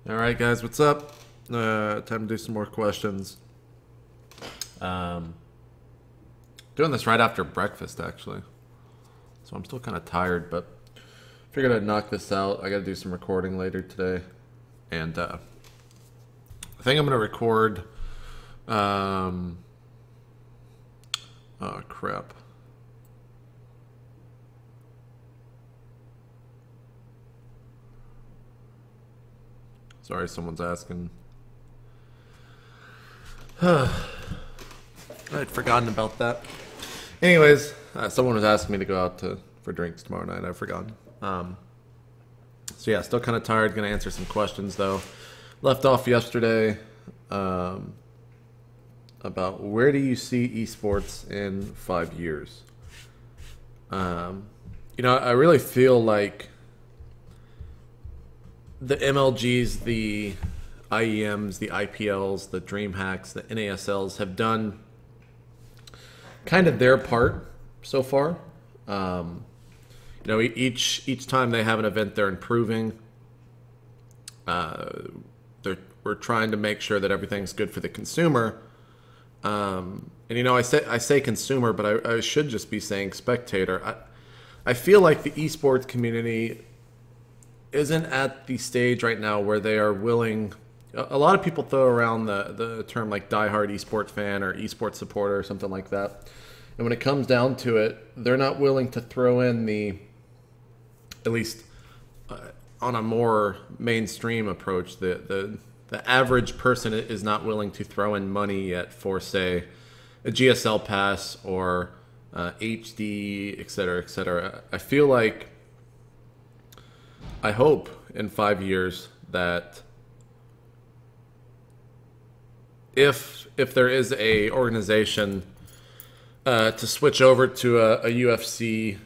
All right, guys, what's up? Time to do some more questions. Doing this right after breakfast, actually. So I'm still kind of tired, but figured I'd knock this out. I got to do some recording later today. And I think I'm going to record... oh, crap. Sorry, someone's asking. I'd forgotten about that. Anyways, someone was asking me to go out for drinks tomorrow night. I've forgotten. So yeah, still kind of tired. Going to answer some questions, though. Left off yesterday about where do you see eSports in 5 years? I really feel like the MLGs, the IEMs, the IPLs, the DreamHacks, the NASLs have done kind of their part so far. Each time they have an event, they're improving. We're trying to make sure that everything's good for the consumer. I say consumer, but I should just be saying spectator. I feel like the esports community isn't at the stage right now where they are willing. A lot of people throw around the term like diehard esports fan or esports supporter or something like that. And when it comes down to it, they're not willing to throw in at least on a more mainstream approach, the average person is not willing to throw in money yet for, say, a GSL pass or HD, et cetera, et cetera. I feel like, I hope in 5 years that if there is a organization to switch over to a UFC,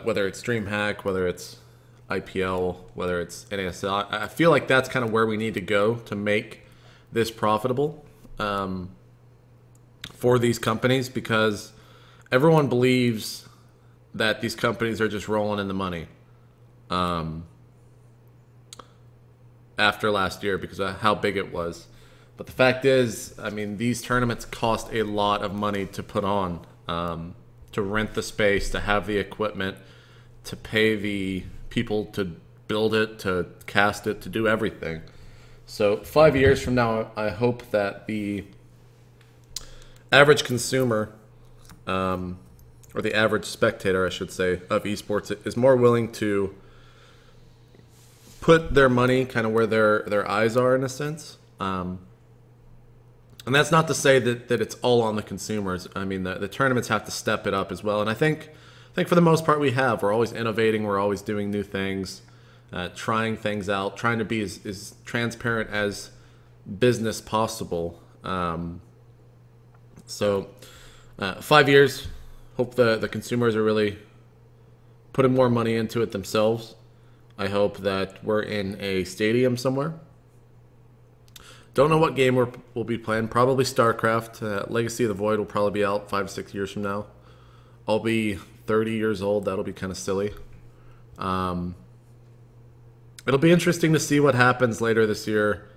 whether it's DreamHack, whether it's IPL, whether it's NASL, I feel like that's kind of where we need to go to make this profitable for these companies, because everyone believes that these companies are just rolling in the money after last year because of how big it was. But the fact is, I mean, these tournaments cost a lot of money to put on, to rent the space, to have the equipment, to pay the people to build it, to cast it, to do everything. So 5 years from now, I hope that the average consumer, or the average spectator, I should say, of esports is more willing to put their money kind of where their eyes are, in a sense. And that's not to say that it's all on the consumers. I mean, the tournaments have to step it up as well. And I think for the most part we have. We're always innovating. We're always doing new things, trying things out, trying to be as transparent as business possible. So 5 years, hope the consumers are really putting more money into it themselves. I hope that we're in a stadium somewhere. Don't know what game we'll be playing. Probably StarCraft. Legacy of the Void will probably be out 5 to 6 years from now. I'll be 30 years old. That'll be kind of silly. It'll be interesting to see what happens later this year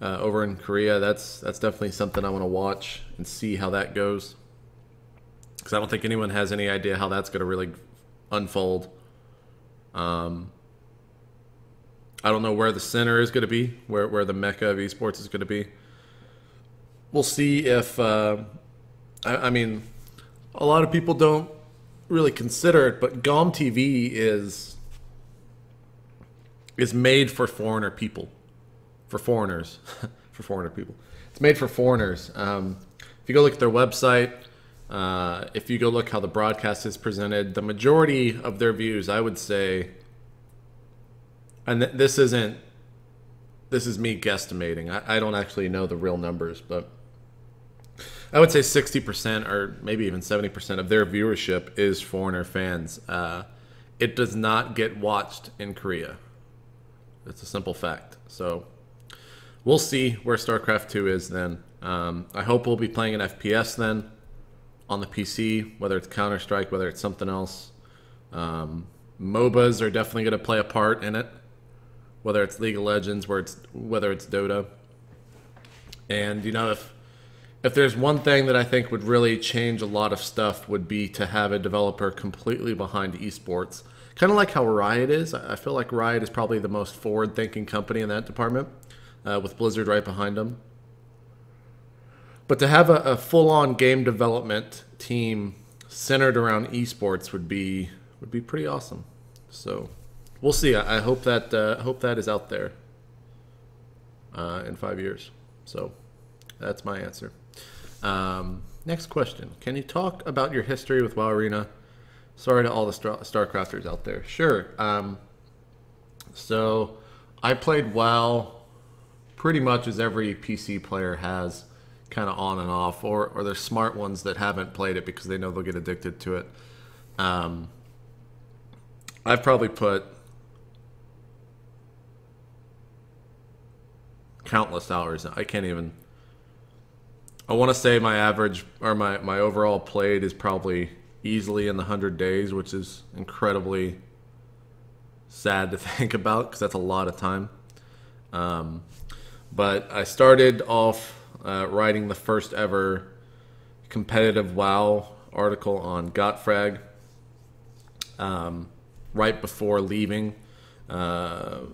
over in Korea. That's definitely something I want to watch and see how that goes, because I don't think anyone has any idea how that's going to really unfold. I don't know where the center is going to be, where the mecca of esports is going to be. We'll see if... I mean, a lot of people don't really consider it, but GOM TV is made for foreigner people. For foreigners. For foreigner people. It's made for foreigners. If you go look at their website, if you go look how the broadcast is presented, the majority of their views, I would say... And this is me guesstimating. I don't actually know the real numbers, but I would say 60% or maybe even 70% of their viewership is foreigner fans. It does not get watched in Korea. It's a simple fact. So we'll see where StarCraft 2 is then. I hope we'll be playing an FPS then on the PC, whether it's Counter-Strike, whether it's something else. MOBAs are definitely going to play a part in it. whether it's League of Legends, whether it's Dota. And if there's one thing that I think would really change a lot of stuff, would be to have a developer completely behind esports. Kind of like how Riot is. I feel like Riot is probably the most forward-thinking company in that department, with Blizzard right behind them. But to have a full-on game development team centered around esports would be pretty awesome. So we'll see. I hope that is out there in 5 years. So that's my answer. Next question. Can you talk about your history with WoW Arena? Sorry to all the StarCrafters out there. Sure. So I played WoW pretty much as every PC player has, kind of on and off, or there's smart ones that haven't played it because they know they'll get addicted to it. I've probably put countless hours. I want to say my average, or my overall played is probably easily in the 100 days, which is incredibly sad to think about because that's a lot of time. But I started off writing the first ever competitive WoW article on Gotfrag right before leaving for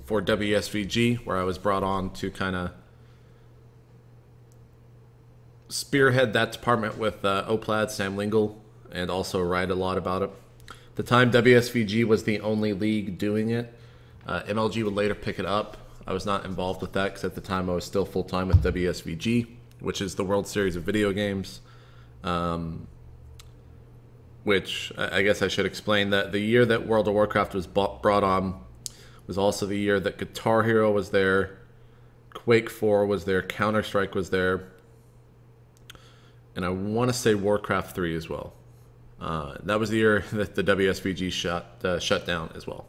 WSVG, where I was brought on to kind of spearhead that department with Oplad, Sam Lingle, and also write a lot about it. At the time, WSVG was the only league doing it. MLG would later pick it up. I was not involved with that because at the time I was still full-time with WSVG, which is the World Series of Video Games. Which I guess I should explain that the year that World of Warcraft was brought on was also the year that Guitar Hero was there, Quake 4 was there, Counter-Strike was there, and I want to say Warcraft 3 as well. That was the year that the WSVG shut down as well.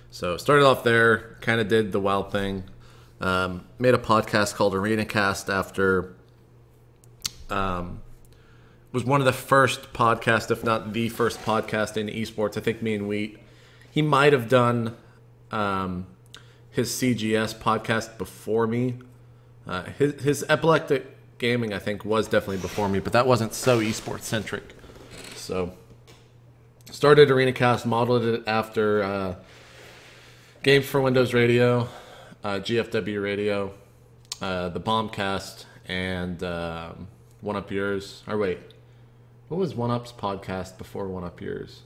So started off there, kind of did the WoW thing. Made a podcast called ArenaCast after... was one of the first podcasts, if not the first podcast in esports. I think me and Wheat, he might have done his CGS podcast before me. His Epileptic Gaming, I think, was definitely before me, but that wasn't so esports centric. So started ArenaCast, modeled it after Games for Windows Radio, GFW Radio, the Bombcast, and One Up Yours. Or wait, what was One Up's podcast before One Up Yours?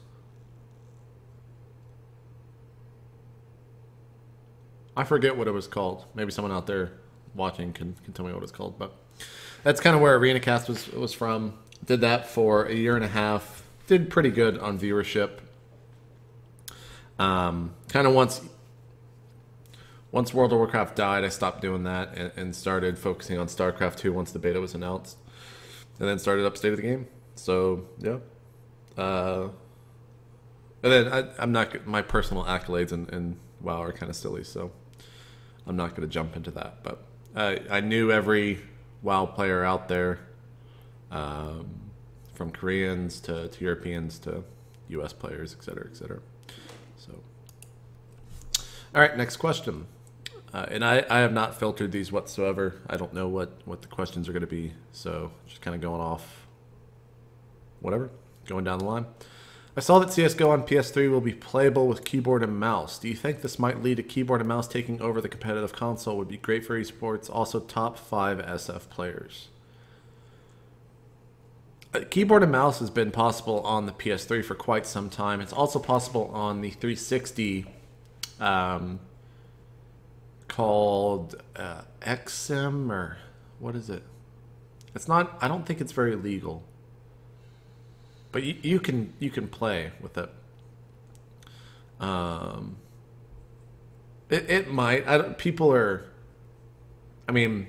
I forget what it was called. Maybe someone out there watching can tell me what it's called. But that's kind of where ArenaCast was from. Did that for a year and a half. Did pretty good on viewership. Kind of once World of Warcraft died, I stopped doing that and started focusing on StarCraft 2 once the beta was announced. And then started up State of the Game. So, yeah. And then I'm not... My personal accolades in WoW are kind of silly, so I'm not going to jump into that. But I knew every WoW player out there, from Koreans to Europeans to US players, etc., etc. So, all right, next question. And I have not filtered these whatsoever. I don't know what the questions are going to be, so just kind of going off whatever, going down the line. I saw that CSGO on PS3 will be playable with keyboard and mouse. Do you think this might lead to keyboard and mouse taking over the competitive console? Would be great for esports. Also, top 5 SF players. Keyboard and mouse has been possible on the PS3 for quite some time. It's also possible on the 360, called XM, or what is it? It's not. I don't think it's very legal. But you can play with it. It might. People are. I mean,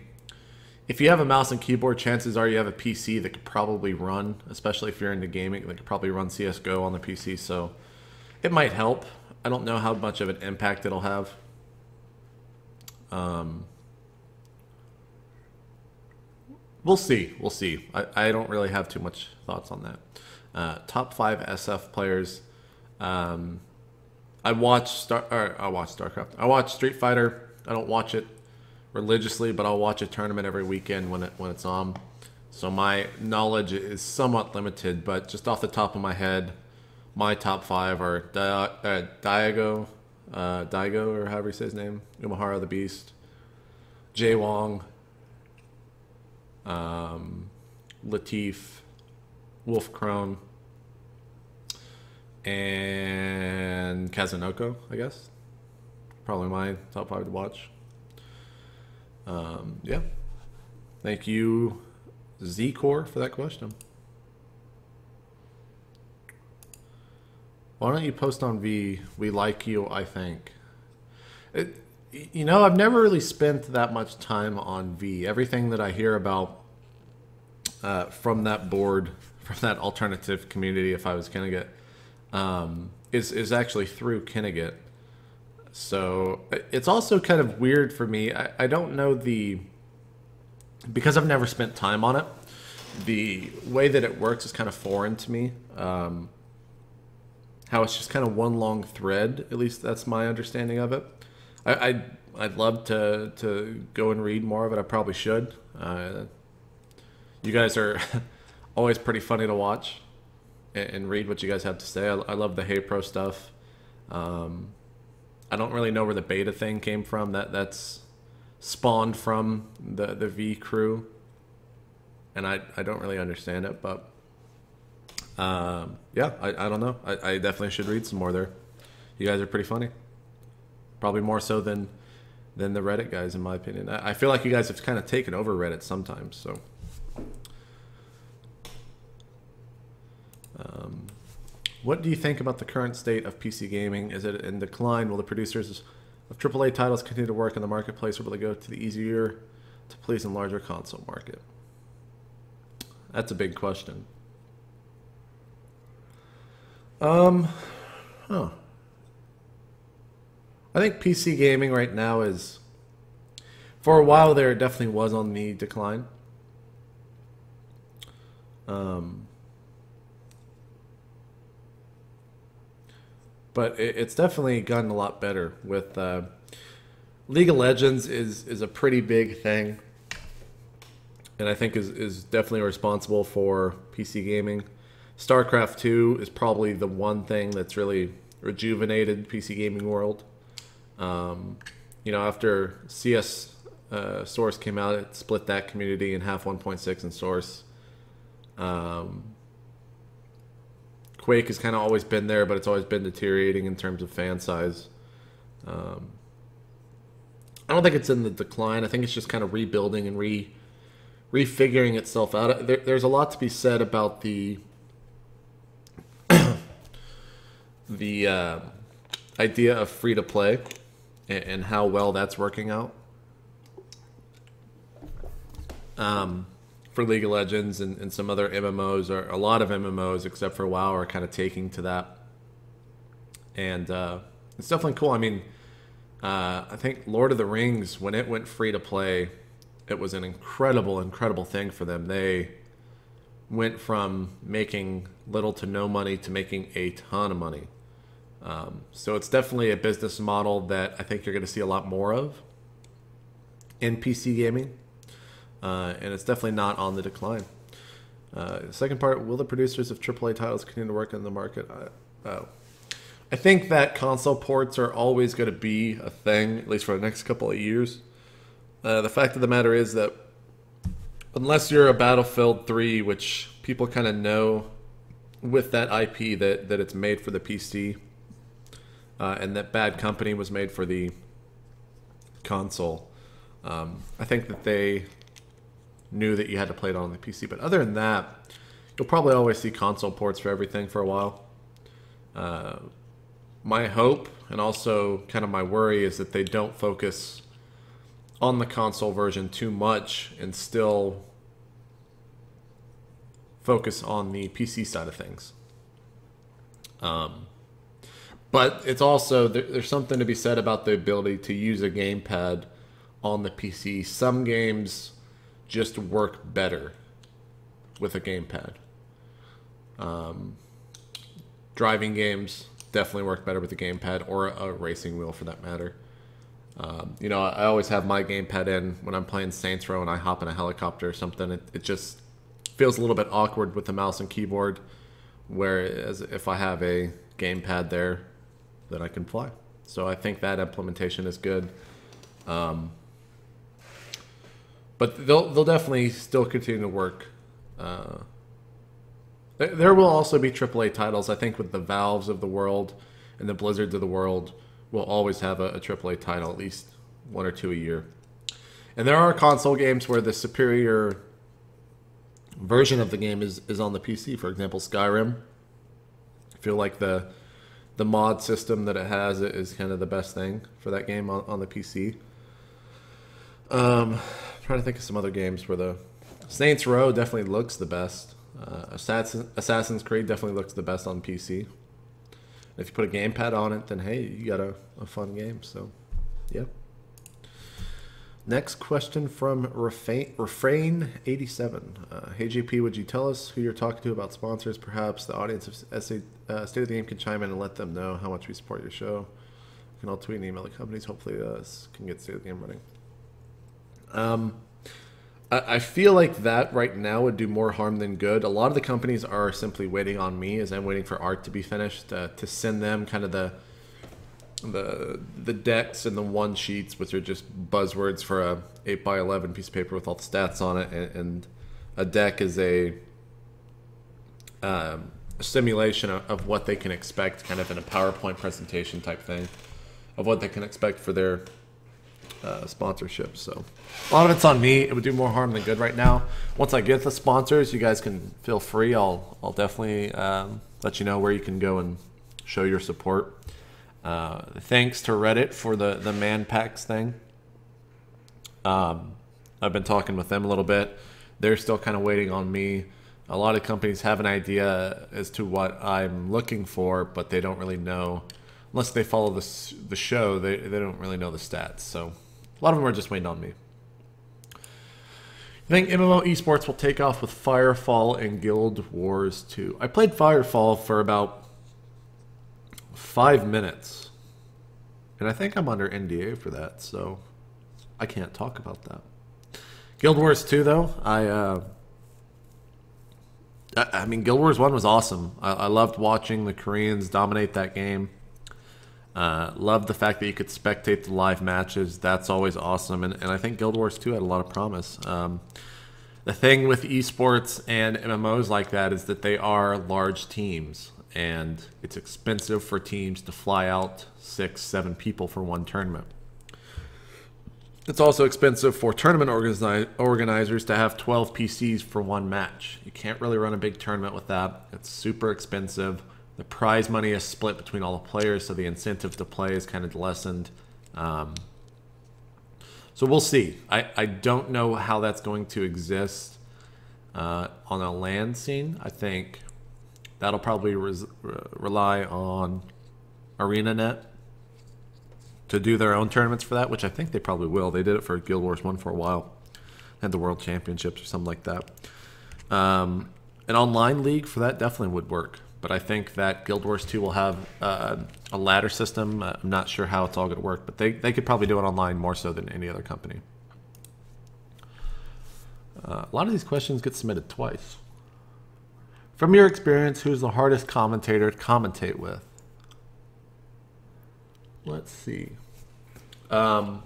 if you have a mouse and keyboard, chances are you have a PC that could probably run, especially if you're into gaming, that could probably run CS:GO on the PC. So it might help. I don't know how much of an impact it'll have. We'll see. We'll see. I don't really have too much thoughts on that. Top 5 SF players. I I watch StarCraft. I watch Street Fighter. I don't watch it religiously, but I'll watch a tournament every weekend when it's on. So my knowledge is somewhat limited, but just off the top of my head, my top 5 are Daigo, or however you say his name, Umahara the Beast, Jay Wong, Latif, Wolf Crone, and Kazunoko, I guess. Probably my top 5 to watch. Yeah. Thank you, Z-Core, for that question. Why don't you post on V? We like you, I think. You know, I've never really spent that much time on V. Everything that I hear about from that board, from that alternative community, if I was Kenneget, is actually through Kenneget. So it's also kind of weird for me. I don't know because I've never spent time on it, the way that it works is kind of foreign to me. How it's just kind of one long thread, at least that's my understanding of it. I'd love to go and read more of it. I probably should. You guys are always pretty funny to watch and read what you guys have to say. I love the Hey Pro stuff. I don't really know where the beta thing came from. That's spawned from the V crew, and I don't really understand it. But yeah, I don't know. I definitely should read some more there. You guys are pretty funny. Probably more so than the Reddit guys, in my opinion. I feel like you guys have kind of taken over Reddit sometimes. So. What do you think about the current state of PC gaming? Is it in decline? Will the producers of AAA titles continue to work in the marketplace, or will they go to the easier to please and larger console market? That's a big question. I think PC gaming right now is, for a while there, it definitely was on the decline. But it's definitely gotten a lot better with League of Legends is a pretty big thing, and I think is definitely responsible for PC gaming. StarCraft 2 is probably the one thing that's really rejuvenated PC gaming world. You know, after CS Source came out, it split that community in half. 1.6 and Source. Quake has kind of always been there, but it's always been deteriorating in terms of fan size. I don't think it's in the decline. I think it's just kind of rebuilding and refiguring itself out. There's a lot to be said about the idea of free to play and how well that's working out. For League of Legends and some other MMOs, or a lot of MMOs except for WoW, are kind of taking to that, and it's definitely cool. I mean, I think Lord of the Rings, when it went free to play, it was an incredible thing for them. They went from making little to no money to making a ton of money. So it's definitely a business model that I think you're going to see a lot more of in PC gaming. And it's definitely not on the decline. The second part, will the producers of AAA titles continue to work in the market? I think that console ports are always going to be a thing, at least for the next couple of years. The fact of the matter is that unless you're a Battlefield 3, which people kind of know with that IP that it's made for the PC, and that Bad Company was made for the console, I think that they knew that you had to play it on the PC. But other than that, you'll probably always see console ports for everything for a while. My hope, and also kind of my worry, is that they don't focus on the console version too much and still focus on the PC side of things. But it's also, there's something to be said about the ability to use a gamepad on the PC. Some games just work better with a gamepad. Driving games, definitely work better with a gamepad or a racing wheel for that matter. You know, I always have my gamepad in when I'm playing Saints Row and I hop in a helicopter or something. It just feels a little bit awkward with the mouse and keyboard, whereas if I have a gamepad there, then I can fly. So I think that implementation is good. But they'll definitely still continue to work. There will also be AAA titles. I think with the Valves of the world and the Blizzards of the world, we'll always have a AAA title, at least 1 or 2 a year. And there are console games where the superior version of the game is on the PC. For example, Skyrim. I feel like the mod system that it has is kind of the best thing for that game on the PC. Trying to think of some other games where the Saints Row definitely looks the best. Assassin's Creed definitely looks the best on PC. If you put a gamepad on it, then hey, you got a fun game. So, yeah. Next question from Refrain87. Hey JP, would you tell us who you're talking to about sponsors? Perhaps the audience of State of the Game can chime in and let them know how much we support your show. You can all tweet and email the companies. Hopefully, us can get State of the Game running. I feel like that right now would do more harm than good. A lot of the companies are simply waiting on me as I'm waiting for art to be finished to send them kind of the decks and the one sheets, which are just buzzwords for a 8x11 piece of paper with all the stats on it, and a deck is a simulation of what they can expect, kind of in a PowerPoint presentation type thing, of what they can expect for their sponsorship. So a lot of it's on me. It would do more harm than good right now. Once I get the sponsors, you guys can feel free. I'll definitely let you know where you can go and show your support. Thanks to Reddit for the man packs thing. I've been talking with them a little bit. They're still kind of waiting on me. A lot of companies have an idea as to what I'm looking for, but they don't really know. Unless they follow the show, they don't really know the stats. So a lot of them are just waiting on me. I think MMO eSports will take off with Firefall and Guild Wars 2. I played Firefall for about 5 minutes. And I think I'm under NDA for that, so I can't talk about that. Guild Wars 2, though, I mean, Guild Wars 1 was awesome. I loved watching the Koreans dominate that game. Loved the fact that you could spectate the live matches. That's always awesome. And I think Guild Wars 2 had a lot of promise. The thing with esports and MMOs like that is that they are large teams. And it's expensive for teams to fly out 6, 7 people for one tournament. It's also expensive for tournament organizers to have 12 PCs for one match. You can't really run a big tournament with that. It's super expensive. The prize money is split between all the players, so the incentive to play is kind of lessened. So we'll see. I don't know how that's going to exist on a LAN scene. I think that'll probably rely on ArenaNet to do their own tournaments for that, which I think they probably will. They did it for Guild Wars 1 for a while. Had the World Championships or something like that. An online league for that definitely would work. But I think that Guild Wars 2 will have a ladder system. I'm not sure how it's all going to work, but they could probably do it online more so than any other company. A lot of these questions get submitted twice. From your experience, who's the hardest commentator to commentate with? Let's see. In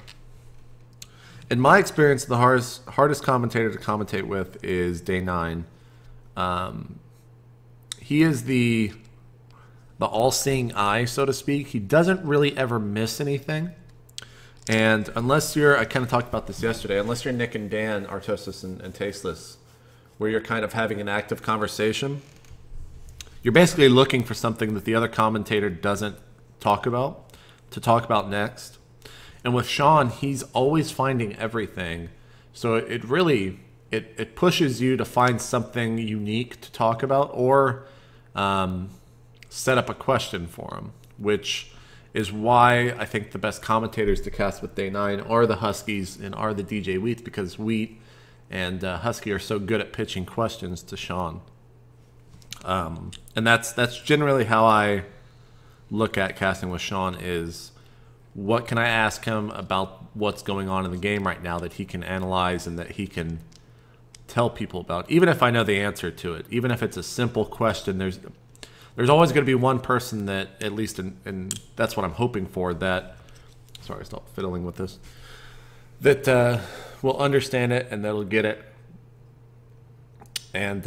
my experience, the hardest commentator to commentate with is Day 9. He is the all-seeing eye, so to speak. He doesn't really ever miss anything. And unless you're, I kind of talked about this yesterday, unless you're Nick and Dan, Artosis and Tasteless, where you're kind of having an active conversation, you're basically looking for something that the other commentator doesn't talk about to talk about next. And with Sean, he's always finding everything. So it really, it pushes you to find something unique to talk about or set up a question for him, which is why I think the best commentators to cast with Day 9 are the Huskies and are the DJ Wheats, because Wheat and Husky are so good at pitching questions to Sean. And that's generally how I look at casting with Sean is, what can I ask him about what's going on in the game right now that he can analyze and that he can tell people about, even if I know the answer to it, even if it's a simple question. There's always going to be one person that, at least and that's what I'm hoping for, that, sorry, stop fiddling with this, that will understand it and that'll get it. And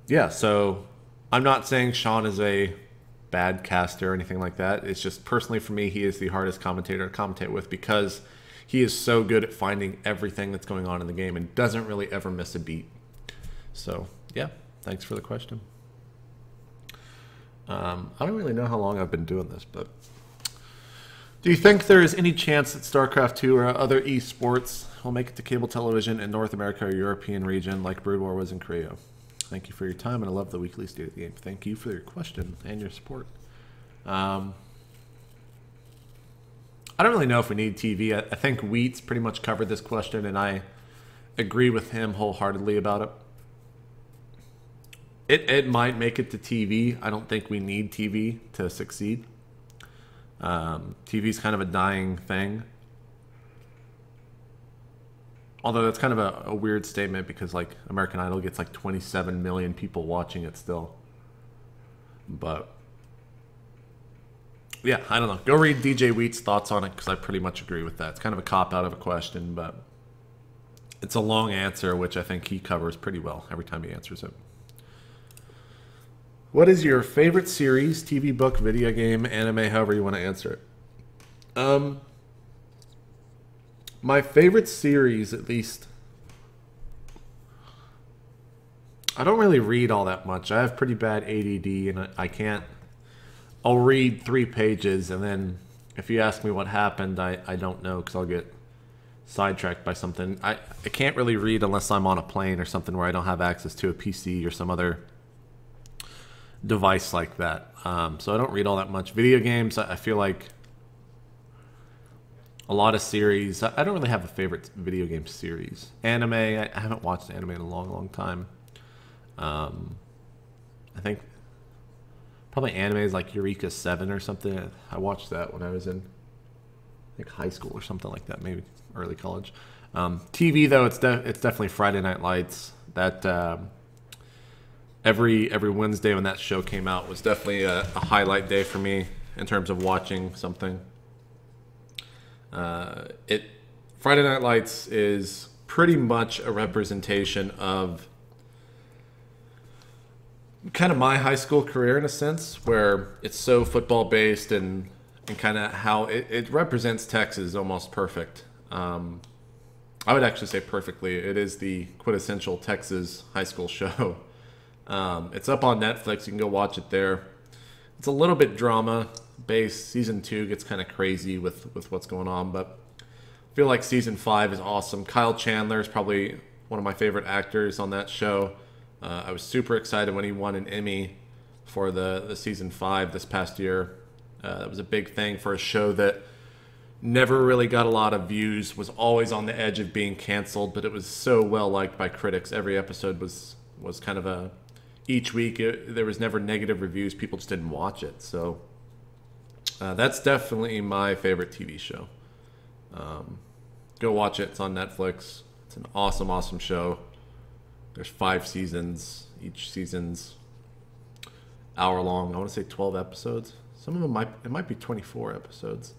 yeah, so I'm not saying Sean is a bad caster or anything like that. It's just, personally for me, he is the hardest commentator to commentate with, because he is so good at finding everything that's going on in the game and doesn't really ever miss a beat. So yeah, thanks for the question. I don't really know how long I've been doing this, but do you think there is any chance that StarCraft 2 or other eSports will make it to cable television in North America or European region like Brood War was in Korea? Thank you for your time, and I love the weekly State of the Game. Thank you for your question and your support. I don't really know if we need TV. I think Wheats pretty much covered this question, and I agree with him wholeheartedly about it. It might make it to TV. I don't think we need TV to succeed. TV is kind of a dying thing. Although that's kind of a weird statement, because like American Idol gets like 27 million people watching it still. But yeah, I don't know. Go read DJ Wheat's thoughts on it, because I pretty much agree with that. It's kind of a cop-out of a question, but it's a long answer, which I think he covers pretty well every time he answers it. What is your favorite series, TV, book, video game, anime, however you want to answer it? My favorite series, at least, I don't really read all that much. I have pretty bad ADD, and I can't. I'll read 3 pages, and then if you ask me what happened, I don't know, because I'll get sidetracked by something. I can't really read unless I'm on a plane or something where I don't have access to a PC or some other device like that. So I don't read all that much. Video games, I feel like a lot of series. I don't really have a favorite video game series. Anime, I haven't watched anime in a long, long time. I think probably anime is like Eureka 7 or something. I watched that when I was in, I think, high school or something like that, maybe early college. TV, though, it's definitely Friday Night Lights. That every Wednesday when that show came out was definitely a highlight day for me in terms of watching something. Friday Night Lights is pretty much a representation of kind of my high school career, in a sense, where it's so football based and kind of how it represents Texas almost perfect. I would actually say perfectly. It is the quintessential Texas high school show. It's up on Netflix. You can go watch it there. It's a little bit drama based. Season 2 gets kind of crazy with what's going on, but I feel like season 5 is awesome. Kyle Chandler is probably one of my favorite actors on that show. I was super excited when he won an Emmy for the season 5 this past year. That was a big thing for a show that never really got a lot of views, was always on the edge of being canceled, but it was so well liked by critics. Every episode was kind of each week there was never negative reviews. People just didn't watch it. So that's definitely my favorite TV show. Go watch it. It's on Netflix. It's an awesome, awesome show. There's 5 seasons. Each season's hour long. I want to say 12 episodes. Some of them might be 24 episodes.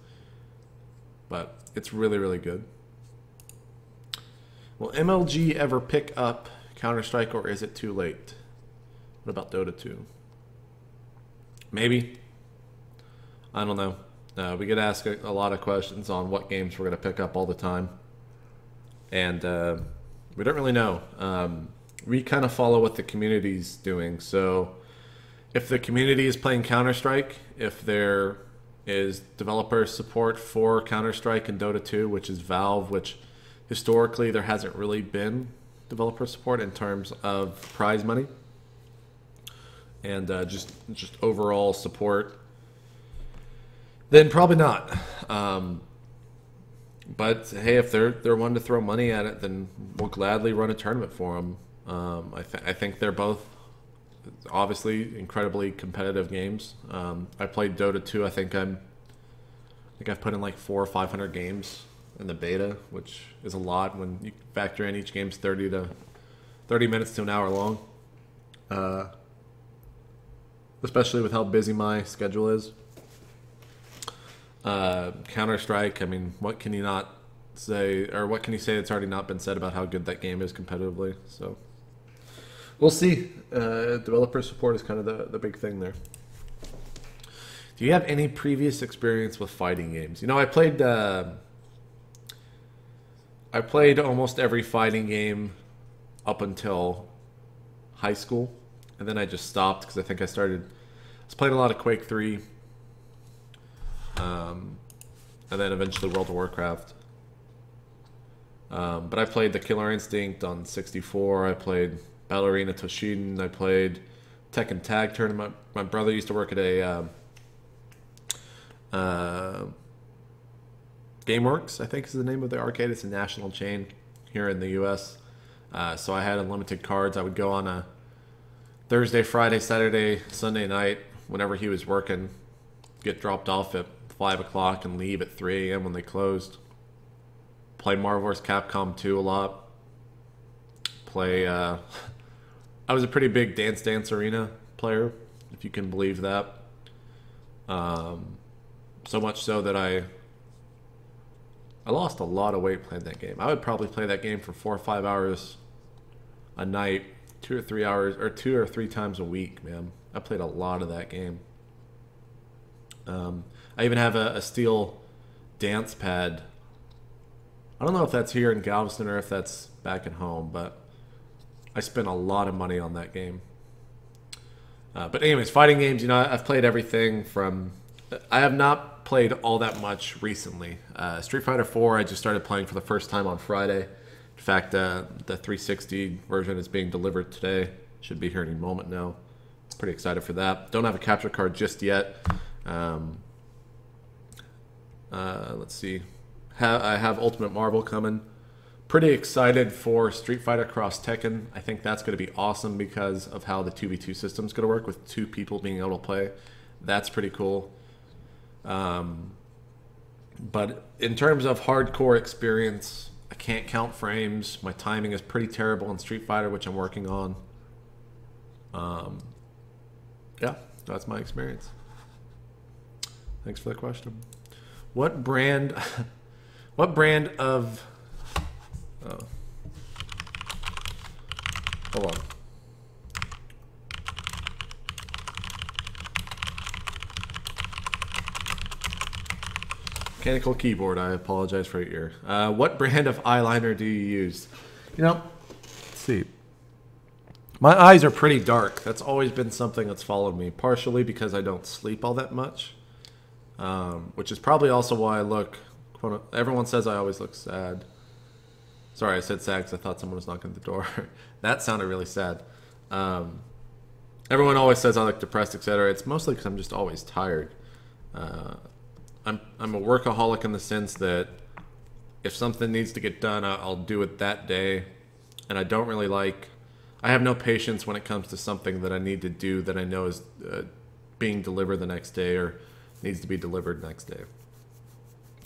But it's really, really good. Will MLG ever pick up Counter-Strike, or is it too late? What about Dota 2? Maybe. I don't know. We get asked a lot of questions on what games we're going to pick up all the time. And we don't really know. We kind of follow what the community's doing. So if the community is playing Counter-Strike, if there is developer support for Counter-Strike and Dota 2, which is Valve, which historically there hasn't really been developer support in terms of prize money and just overall support, then probably not. But hey, if they're one to throw money at it, then we'll gladly run a tournament for them. I think they're both obviously incredibly competitive games. I played Dota 2. I think I've put in like 400 or 500 games in the beta, which is a lot when you factor in each game's 30 minutes to an hour long. Especially with how busy my schedule is. Counter-Strike, I mean, what can you not say, or what can you say that's already not been said about how good that game is competitively? So we'll see. Developer support is kind of the big thing there. Do you have any previous experience with fighting games? You know, I played almost every fighting game up until high school, and then I just stopped because I was playing a lot of Quake 3, and then eventually World of Warcraft. But I played the Killer Instinct on 64. I played Battle Arena Toshin. I played Tekken Tag Tournament. My brother used to work at a GameWorks, I think is the name of the arcade. It's a national chain here in the U.S. So I had unlimited cards. I would go on a Thursday, Friday, Saturday, Sunday night, whenever he was working, get dropped off at 5 o'clock and leave at 3 a.m. when they closed. Play Marvel vs. Capcom 2 a lot. I was a pretty big Dance Dance Arena player, if you can believe that. So much so that I lost a lot of weight playing that game. I would probably play that game for 4 or 5 hours a night, 2 or 3 hours, or 2 or 3 times a week, man. I played a lot of that game. I even have a steel dance pad. I don't know if that's here in Galveston or if that's back at home, but I spent a lot of money on that game. But anyways, fighting games, you know, I've played everything from... I have not played all that much recently. Street Fighter 4, I just started playing for the first time on Friday. In fact, the 360 version is being delivered today. Should be here any moment now. Pretty excited for that. Don't have a capture card just yet. Let's see. I have Ultimate Marvel coming. Pretty excited for Street Fighter Cross Tekken. I think that's going to be awesome because of how the 2v2 system is going to work with 2 people being able to play. That's pretty cool. But in terms of hardcore experience, I can't count frames. My timing is pretty terrible in Street Fighter, which I'm working on. Yeah, that's my experience. Thanks for the question. What brand of... Oh. Hold on. Mechanical keyboard, I apologize for your ear. What brand of eyeliner do you use? You know, let's see. My eyes are pretty dark. That's always been something that's followed me, partially because I don't sleep all that much. Which is probably also why I look... Everyone says I always look sad. Sorry, I said sad because I thought someone was knocking at the door. That sounded really sad. Everyone always says I look depressed, etc. It's mostly because I'm just always tired. I'm a workaholic in the sense that if something needs to get done, I'll do it that day. And I don't really like... I have no patience when it comes to something that I need to do that I know is being delivered the next day or needs to be delivered next day.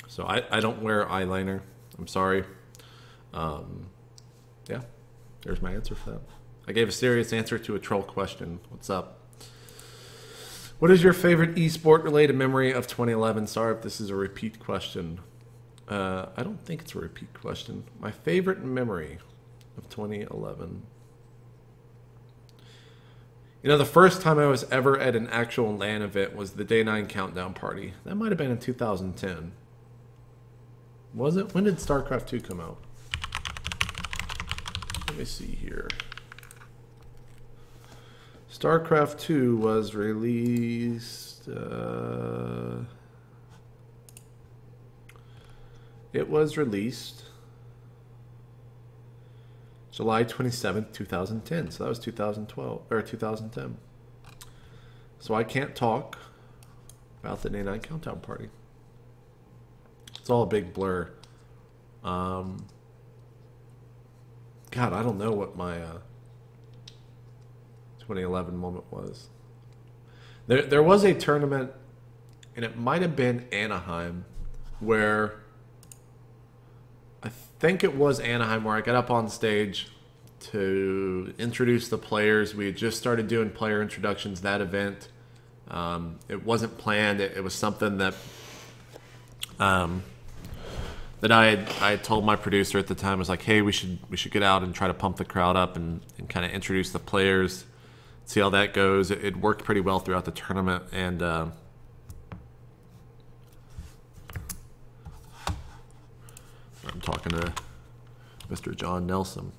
So I don't wear eyeliner. I'm sorry. Yeah, there's my answer for that. I gave a serious answer to a troll question. What's up? What is your favorite esport related memory of 2011? Sorry if this is a repeat question. I don't think it's a repeat question. My favorite memory of 2011. You know, the first time I was ever at an actual LAN event was the Day 9 Countdown Party. That might have been in 2010. Was it? When did StarCraft 2 come out? Let me see here. StarCraft 2 was released... it was released July 27th, 2010. So that was 2012 or 2010. So I can't talk about the Day 9 Countdown Party. It's all a big blur. God, I don't know what my 2011 moment was. There was a tournament, and it might have been Anaheim, where I think it was Anaheim where I got up on stage to introduce the players. We had just started doing player introductions that event. It wasn't planned. It was something that that I had told my producer at the time. I was like, hey, we should get out and try to pump the crowd up and kind of introduce the players, see how that goes. It worked pretty well throughout the tournament, and I'm talking to Mr. John Nelson.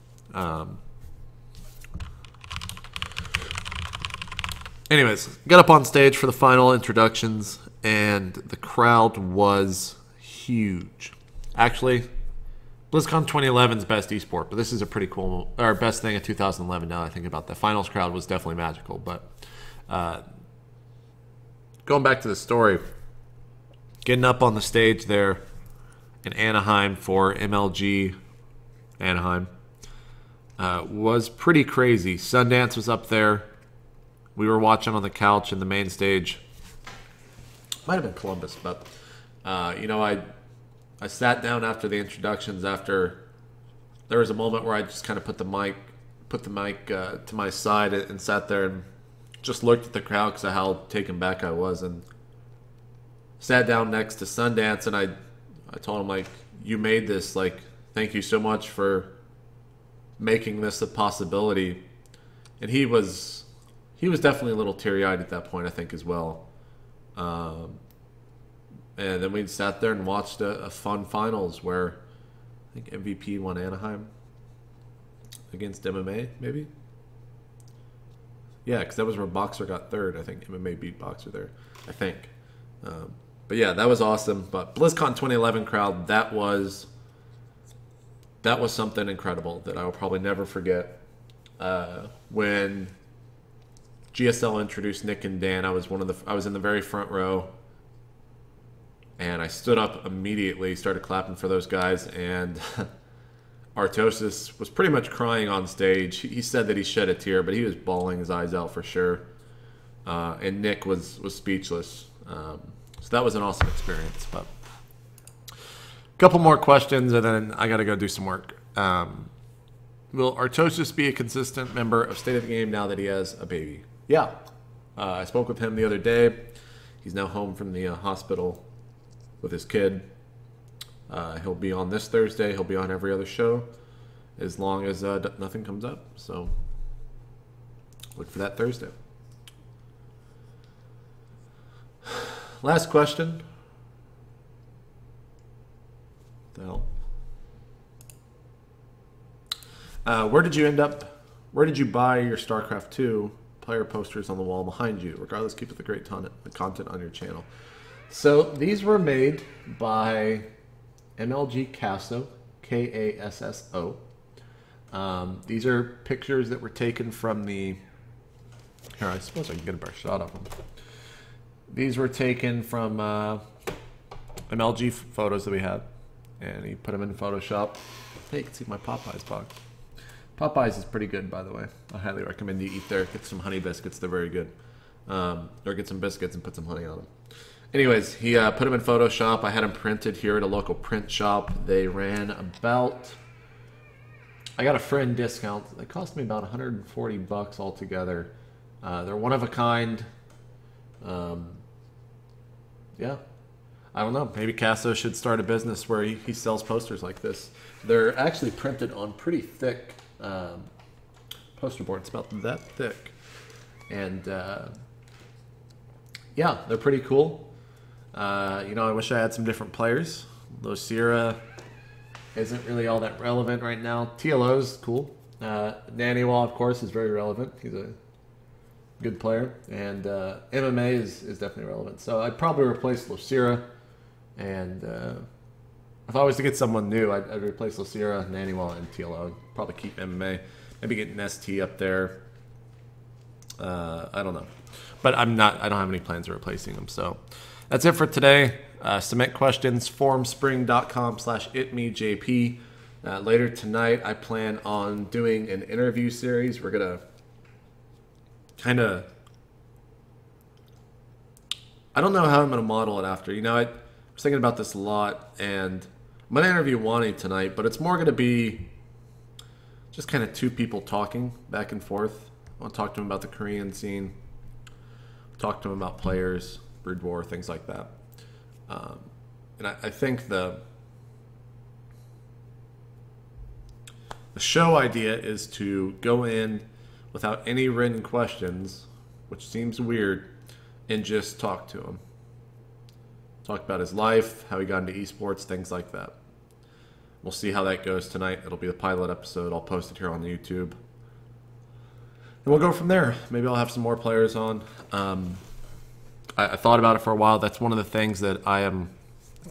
Anyways, got up on stage for the final introductions, and the crowd was huge. Actually, BlizzCon 2011's best esport, but this is a pretty cool, or best thing of 2011 now that I think about that. Finals crowd was definitely magical, but going back to the story, getting up on the stage there in Anaheim for MLG Anaheim was pretty crazy. Sundance was up there. We were watching on the couch in the main stage. Might have been Columbus, but I sat down after the introductions. After there was a moment where I just kind of put the mic to my side and sat there and just looked at the crowd because of how taken back I was, and sat down next to Sundance, and I told him, like, you made this, like, thank you so much for making this a possibility. And he was definitely a little teary-eyed at that point, I think, as well. And then we sat there and watched a fun finals where I think MVP won Anaheim against MMA, maybe? Yeah, because that was where Boxer got third. I think MMA beat Boxer there, I think. But yeah, that was awesome. But BlizzCon 2011 crowd, that was something incredible that I will probably never forget. When GSL introduced Nick and Dan, I was in the very front row, and I stood up immediately, started clapping for those guys, and Artosis was pretty much crying on stage. He said that he shed a tear, but he was bawling his eyes out for sure. And Nick was speechless. So that was an awesome experience. But a couple more questions, and then I got to go do some work. Will Artosis be a consistent member of State of the Game now that he has a baby? Yeah. I spoke with him the other day. He's now home from the hospital with his kid. He'll be on this Thursday. He'll be on every other show as long as nothing comes up. So look for that Thursday. Last question. What the hell? Where did you buy your StarCraft 2 player posters on the wall behind you? Regardless, keep up the great content on your channel. So these were made by MLG Casso, K-A-S-S-O. These are pictures that were taken from the... Here, I suppose I can get a better shot of them. These were taken from MLG photos that we had, and he put them in Photoshop. Hey, you can see my Popeyes box. Popeyes is pretty good, by the way. I highly recommend you eat there. Get some honey biscuits. They're very good. Or get some biscuits and put some honey on them. Anyways, he put them in Photoshop. I had them printed here at a local print shop. They ran about... I got a friend discount. They cost me about $140 altogether. They're one of a kind. Yeah. I don't know. Maybe Casso should start a business where he sells posters like this. They're actually printed on pretty thick poster boards, about that thick. And yeah, they're pretty cool. I wish I had some different players. Losira isn't really all that relevant right now. TLO's cool. Naniwal, of course, is very relevant. He's a good player. And MMA is definitely relevant. So I'd probably replace Losira. And if I was to get someone new, I'd replace Losira, Naniwal, and TLO. I'd probably keep MMA. Maybe get an ST up there. I don't know. But I don't have any plans of replacing them. So that's it for today. Submit questions, formspring.com/itmeJP. Later tonight, I plan on doing an interview series. We're going to kind of, I don't know how I'm going to model it after. You know, I was thinking about this a lot, and I'm going to interview Wani tonight, but it's more going to be just kind of two people talking back and forth. I want to talk to him about the Korean scene, talk to him about players, Brood War, things like that. And I think the show idea is to go in without any written questions, which seems weird, and just talk to him. Talk about his life, how he got into esports, things like that. We'll see how that goes tonight. It'll be the pilot episode. I'll post it here on YouTube. And we'll go from there. Maybe I'll have some more players on. I thought about it for a while. That's one of the things that I am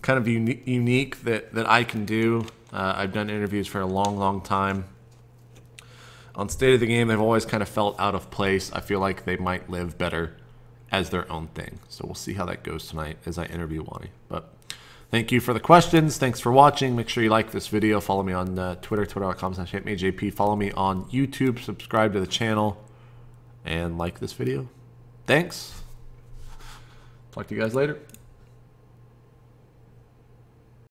kind of unique that I can do. I've done interviews for a long, long time. On State of the Game, they've always kind of felt out of place. I feel like they might live better as their own thing. So we'll see how that goes tonight as I interview Wani. But thank you for the questions. Thanks for watching. Make sure you like this video. Follow me on Twitter, twitter.com/itmeJP. Follow me on YouTube. Subscribe to the channel. And like this video. Thanks. Talk to you guys later.